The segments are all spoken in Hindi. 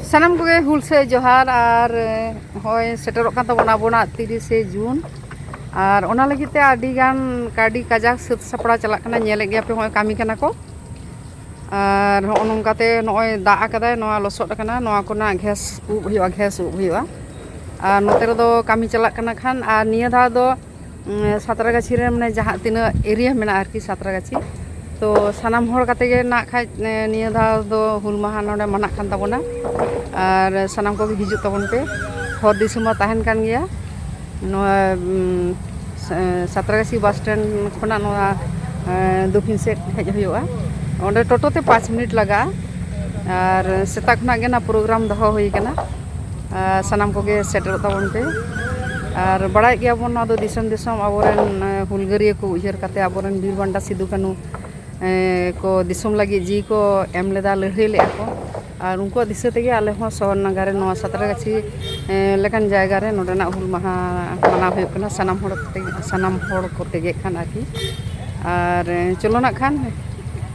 सानाम को हुल से जोहार और होय सेटरोक कान ताबोना आबोना 30 जून और ओना लगिते आडी गान काडी काजाक सत सपड़ा चला कना नेले गया पे होय कामी कना को और हो नोंकाते नोय दा आकादाय नोआ लसोड कना नोआ कोना घेस उब हुआ घेस उब हुआ और नोते रे दो कामी चला कना खान और निया धा दो सातरागाछी रे माने जहां तिना एरिया मेना आरकी सातरागाछी तो सानाम होड़ काते गे ना खाय निया धा दो हुल माहा नोडे मना कान ताबोना और सानाम को हिजुग ताबोन पे हर दिसुम ताहेन कान गया नोआ सातरागाछी बस स्टैंड खना नोआ दक्षिण सेट हेज हुआ ओंडे टोटो ते 5 मिनट लगा और सेता खना गे ना प्रोग्राम दहो हुई कना सानाम को गे सेटर ताबोन पे और बड़ाय गया बोन ना दो दिसम दिसम आबोरेन हुलगरिया को उयहर काते आबोरेन बीर बांडा सिदु कानु को दिसम लगी जी को एम लेदा लड़ाई ले को और उनको दिशा तेगे आले हो शहर नगर नो सातरागाछी लेकान जायगा रे नोडेना हुल माहा मना हुई कना सानाम होड़ को तेगे खान आकी और चलो ना खान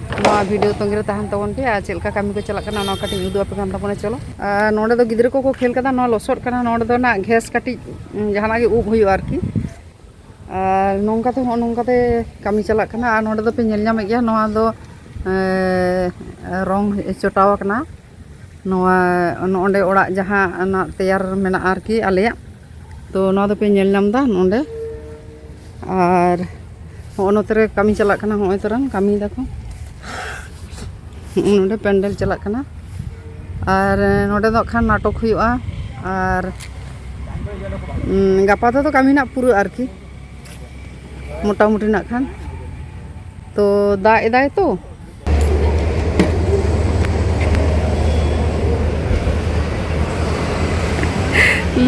नोआ वीडियो तंगे तहन ताबोन पे आ चेलका कामी को चला कना नोआ काटी उदु आपे कान ताबोन चलो नोडे दो गिद्र को खेल कदा नोआ लसोड कना नोडे दो ना घेस काटी जहाना गे उब हुई आरकी और नोंकाते कामी चला कना और नोडे दो पे नेल ᱧᱟᱢᱮ गया नोआ दो रंग चोटाव कना नोआ नोंडे ओड़ा जहां ना तैयार मेना आरकी आलेया तो नोआ दो पे नेल ᱧᱟᱢ दा नोंडे और नोते रे कामी चला कना होय तरन कामी दाको नोंडे पेंडल चला कना और नोंडे दो खान नाटक हुआ और गापा तो कामी ना पूरा आरकी मोटा मोटी ना खान तो दा एदाय तो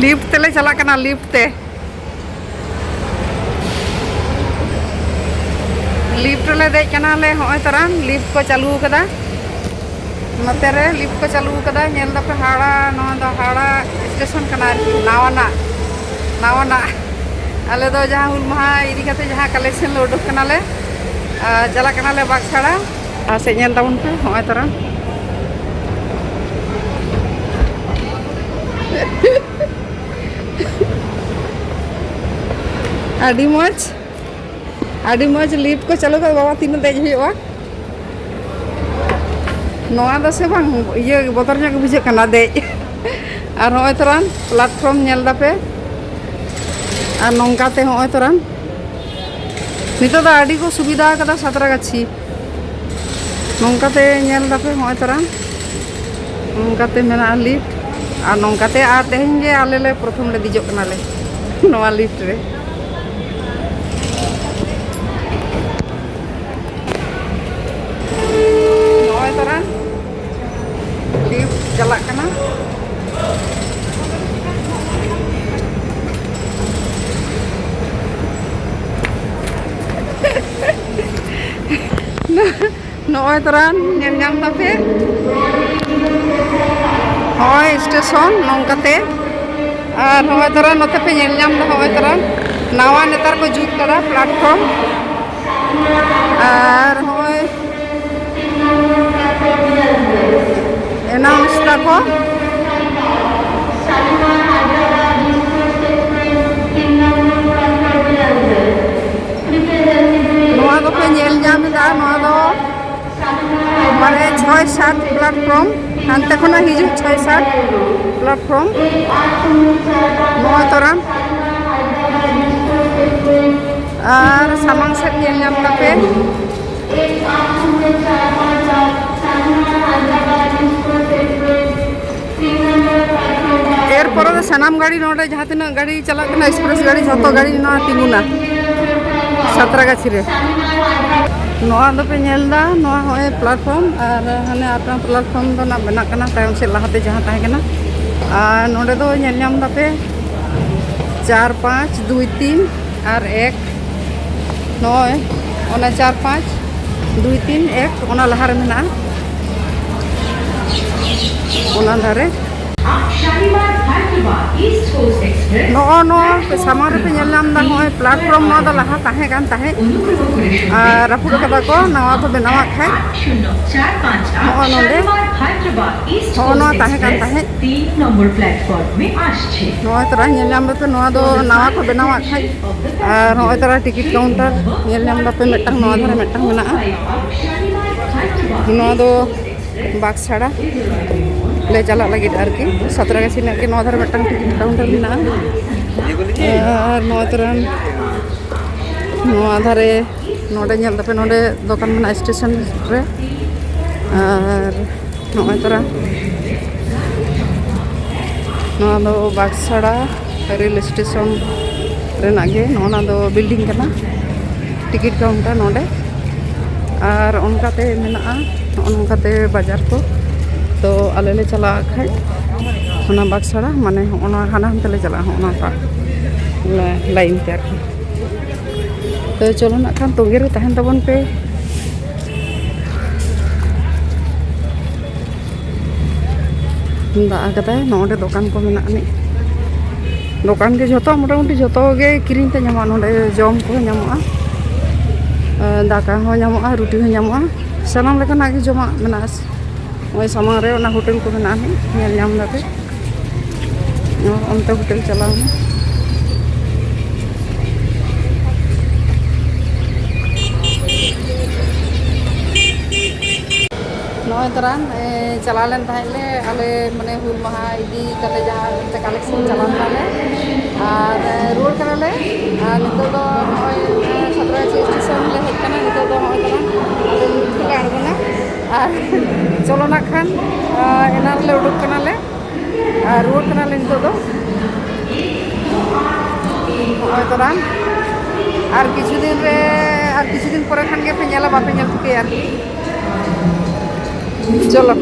लिफ्ट तेले चला कना लिफ्ट ले दे कना ले होय तरन लिफ्ट को चालू कदा नते रे लिफ्ट को चालू कदा नेल दा पे हाड़ा नो दा हाड़ा स्टेशन कना नावाना आले दो जहां हुल माहा इदी काते जहां कलेक्शन ले उडुक कना ले चला कना ले बागछाड़ा आ से नेल ताबुन पे होय तरन आडी मज लिफ्ट को चलो कर बाबा तीन देज हुआ नोआ दो से बांग ये बतर nya बुझे कना देज और होय तरन प्लेटफॉर्म नेल दा पे और नोंकाते होय तरन नितो दा आडी को सुविधा कदा सातरागाछी नोंकाते नेल दा पे होय तरन नोंकाते मेना लिफ्ट और नोंकाते आ तेहेन गे आले ले प्रथम ले दिजो कना ले नोआ लिफ्ट रे लिफ्ट चला कना नोय तरन नेल ᱧᱟᱢ तापे होय स्टेशन नोंकाते और होय तरन नोते पे नेल ᱧᱟᱢ दा होय तरन नावा नेतार को जुत करा प्लेटफॉर्म और होय अनाउंस को नोआ दो पे नेल ᱧᱟᱢ दा नोआ दो माने 6-7 प्लेटफॉर्म हानते खना हिजु 6-7 प्लेटफॉर्म नोआ तरन और सामांग सेट नेल ᱧᱟᱢ तापे एरपर सानाम गाड़ी नोडे जहाँ तीना गाड़ी चला कना एक्सप्रेस गाड़ी जो गाड़ी ना तिंगुना सातरागाछी रे नोआ दो पे नेल दा नोआ होय प्लेटफॉर्म और हाने आपना प्लेटफॉर्म दो ना बना कना तायम से लाहाते जहाँ ताहे कना और नोडे दो नेल ᱧᱟᱢ दा पे 4 5 2 3 और 1 नोय ओना 4 5 2 3 1 ओना लहार मेना ओना धारे नो सामान पे नलनामदा होय प्लेटफॉर्म नो दा लहा ताहे कान ताहे रापुड़ कदा को नवा को बनावा खाय नो नोंदे नो ताहे कान ताहे 3 नंबर प्लेटफॉर्म में आछे नो तरा नलनामदा पे नो दो नवा को बनावा खाय नो तरा टिकट काउंटर नलनामदा पे मेटang नो धरे मेटang मेना नो दो बाक्साड़ा ले चला लगे आरकी 17 गासी के नो धरे मेटang टिकट काउंटर मेना और नो तरह नो आधारे नोडे ñel दपे नोडे दुकान मेना स्टेशन रे और नो तरह नो दो बाक्साड़ा रेल स्टेशन रेना गे नो दो बिल्डिंग कना टिकट काउंटर नोडे और उनकाते मेना उनकाते बाजार को तो आले ले चला खाय होना बाक्साड़ा माने होना हाना हम तले चला होना का लाइन पे आरकी तो चलो ना खान तोगे रे तहन तबन पे दा कता नोडे दुकान को मेना नि दुकान के जतो मोटामुटी जतो गे किरिन ते ᱧᱟᱢᱚᱜᱼᱟ नोडे जम को ᱧᱟᱢᱚᱜᱼᱟ दाका हो ᱧᱟᱢᱚᱜᱼᱟ रुटी हो ᱧᱟᱢᱚᱜᱼᱟ सानाम लेकाना गे जमा मेना ओय सामान रे ओना होटल को मेना नि ñel ᱧᱟᱢ दाते onte hotel चलाओ नॉय तरह चला लेन ताहले आले माने हुल महा इदी तले जहां ते कलेक्शन चला ताले और रोड करले नितो दो नॉय 17 स्टेशन ले हेज कना नितो दो नॉय तरह आड़गोना और चलो ना खान एनार ले उडुक कना ले और रोड कना ले नितो दो नॉय तरह और किछु दिन परे खान के पे नेला बापे नेल थके यार चलो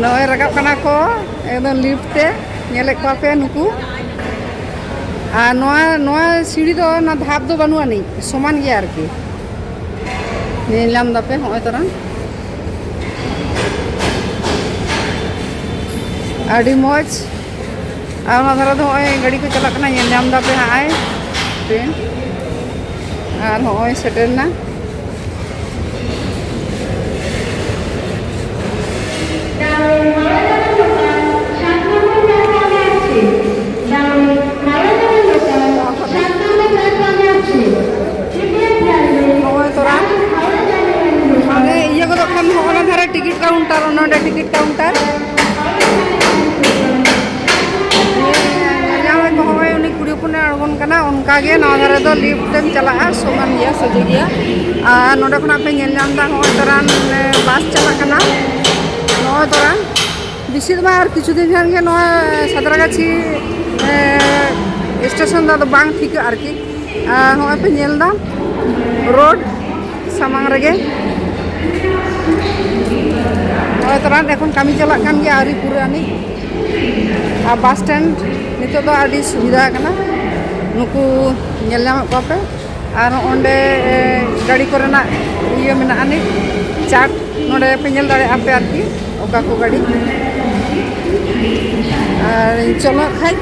नॉय रकाब कना को एकदम लिफ्ट ते नेले को पे नुकु और नोआ सीढ़ी दो ना धाप दो बनुआ नहीं समान गया आरकी नेलाम दापे होय तरह आडी मौज और ना धरा दो होय गाड़ी को चला कना नेलाम दापे हाय ट्रेन और होय सेटर ना टिकट काउंटर नोडे टिकट काउंटर उनी कुड़ी पुने अड़गोन कना उनका गे नवा धारे दो लिफ्ट तेम चला समान गया सजे गया और नोडे खना पे ñel ñam दा होय तरन बस चला कना नोय तरन बिसिद मा और किछु दिन खान गे नोय सादरागाछी स्टेशन दा बांग ठीक आरकी होय पे ñel दा रोड सामांग रेगे नोय तरन एखन कामी चला कान गे आरी पुरानी आ बस स्टैंड नितो दो आडी सुविधा कना नुकु ñel ñam को पे और ओंडे गाड़ी कोरेना इयो मेना आनी चाट नोडे पे ñel दाड़े आपे आरकी ओका को गाड़ी और चलो खाई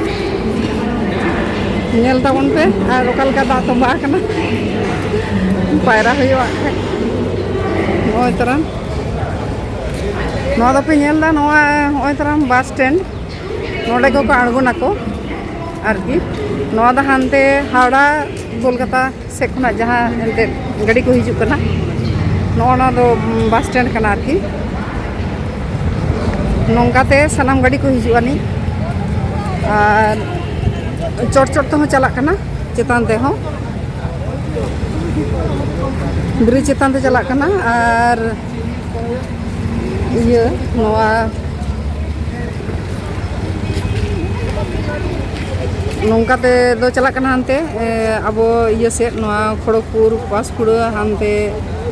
ñel ताबन पे और ओकाल का दा तंबा कना पायरा होयो खाई नोय तरन नोआ पे ñel दा नोआ होय तरन बस स्टैंड नोडे को आड़गोना को आरकी नोआ दा हानते हावड़ा कोलकाता से खुना जहाँ एंते गाड़ी को हिजू कना नोना दो बस स्टैंड कना आरकी नोंकाते सनाम गाड़ी को हिजू आनी और चोट चोट तो चला कना चेतान ते हो ब्रिज चेतान ते चला कना और ये नोआ नौकाते दो चला कना हानते अब ये से खड़गपुर पासकुड़ा हानते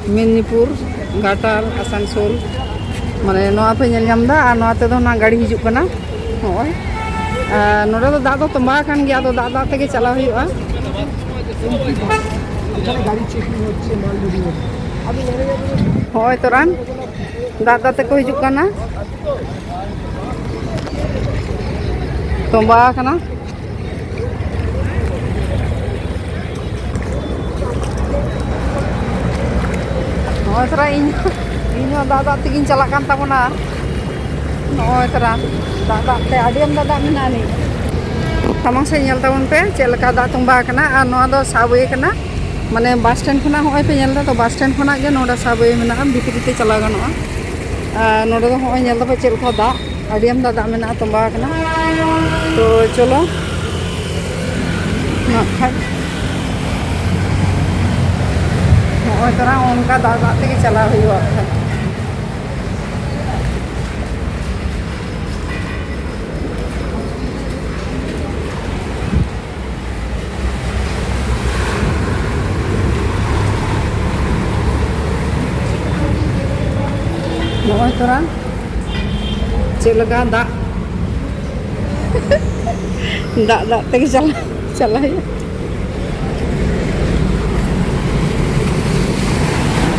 मेदिनीपुर घाटाल आसानसोल माने नोआ पे नेल नाम दा आर नोआ ते दो ना गाड़ी हिजुक कना होय नोडे दो दाग दो तंबा कान गया तो दाग दाग तेगे चला हुआ গাড়ি চেকিং হচ্ছে মাল লোডিং হচ্ছে होय तोरान दाग दाग तेको हिजुक कना तंबा कना होय तोरा इन दाग दाग तेगिन चला कान ताबोना होय तोरा दाग दाग ते आडियम दाग दाग मेना नि सामांग से नेल ताबोन पे चेलका दाग तंबा कना आर नोआ दो साबवे कना माने बस स्टैंड खना होय पे नेल दा तो बस स्टैंड खना गे नोडा साबवे मेना भिति भिति चला गनोआ नोडे दो होय नेल दा पे चेलका दाग आडियम दाग दाग मेना तंबा कना तो चलो ना खाय होय तोरा उनका दाग दाग तेगे चला हुआ नोय तोरा चेलका दाग दाग दाग तेगे चला हुआ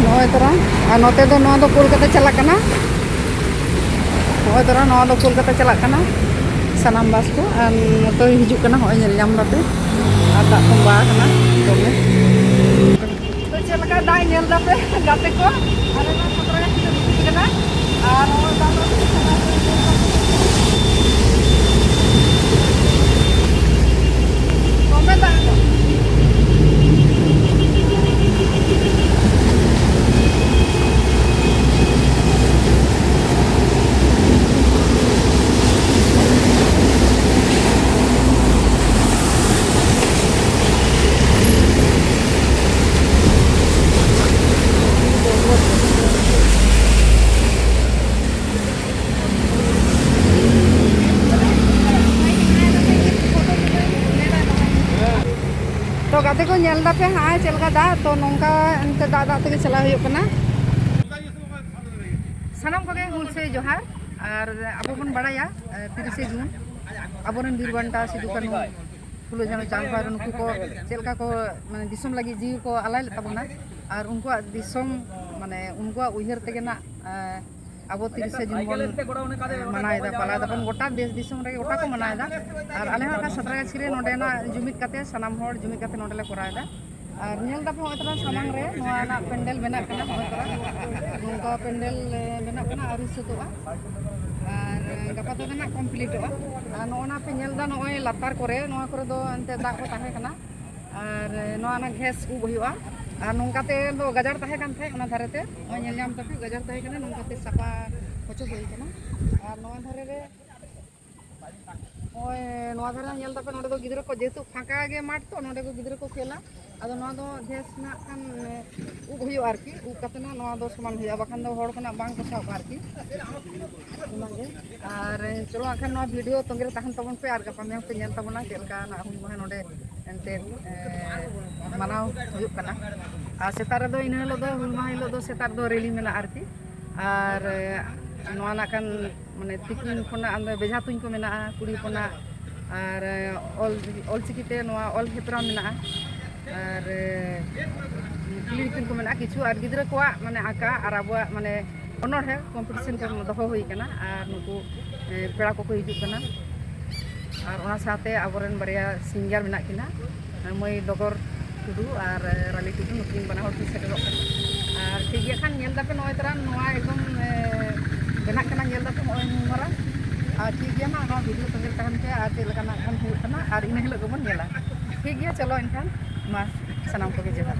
नोय तोरा आ नोते दो नोआ दो कोलकाता चला कना होय तोरा नोआ दो कोलकाता चला कना सनाम बस को आर नोते हिजुक कना होय नेल नाम दापे आ दाग तंबा कना तोमे तो चेलका दाग नेल दापे गाते को आरे ना सतरा हिजुक कना आर नोआ दाग तोमे दाग तो गाते को नेल दापे हाँ चलका दा तो नोंका एंते दाग दाग तेगे चला हुयो कना सनम को हुल से जोहार और अब बन बड़ाया 30 जून अबोरन बीर बंटा सिदु कानू फुलो जानो चांपार उनको को चलका को माने दिसम लगी जीव को आलाय ताबोना और उनको दिसम माने उनको उयहर तेगे ना अब 30 जून बन मनाएदा पालादा बन गोटा देश दिसम रे गोटा को मनाएदा और आले का 17 छिरे नोडेना जुमित काते सनाम होड़ जुमित काते नोडेले कराएदा और नेल दापे होतरा सामांग रे नोआ ना पेंडल बना कना होतरा नोंका पेंडल बना कना आरि सुतोआ और गपा तो ना कंप्लीटोआ नोना पे नेल दा नोय लातार करे नोआ करे दो अंते दाग को ताहे कना और नोआ ना घेस उब हुआ और नोंकाते दो गजर ताहे कान थे ओना धारेते ओय नेल नाम तापे गजर ताहे कना नोंकाते सापा होचो होई कना और नोआ धारे रे ओय नोआ धारे नेल तापे नोडे दो गिदरा को जेतु फाका गे माठ तो नोडे को गिदरा को खेला आदो नोआ दो घेस ना कान उब हुयो आरकी उब काते ना नोआ दो समान हुया बाखान दो होड़ कोना बांग को साब आरकी ओनागे और चलो आखन नोआ वीडियो तंगरे ताहन तबन पे आर गपा में पे नेल तबना चलका ना हुन महा नोडे एंते मनाव हुयो कना आ सेतार दो इन हिलो दो हुल महा हिलो दो सेतार दो रेली मेना आरकी और नोआ ना कान माने तिकिन कोना अंदर बेजा तुन को मेना कुड़ी कोना और ऑल चिकीते नोआ ऑल हेपरा मेना और क्लिनिक को मेना किछु और गिदरा को माने आका और आबुआ माने ऑनर है कंपटीशन को दहो हुई कना और नुकु पेड़ा को हिजुक कना और ओना साथे आबोरेन बरिया सिंगर मेना किना मई डगर टुडू और राली टुडू नुकिन बना हर सेटरो कना और ठीक गया खान नेल दापे नोय तरा नोआ एकदम बना कना नेल दापे नोय मारा और ठीक गया ना नोआ वीडियो तंगेल तहन पे और ते लगा ना खान हुई कना और इन हिलो को बन नेला ठीक गया चलो इनखान मा सनाम को जोहार।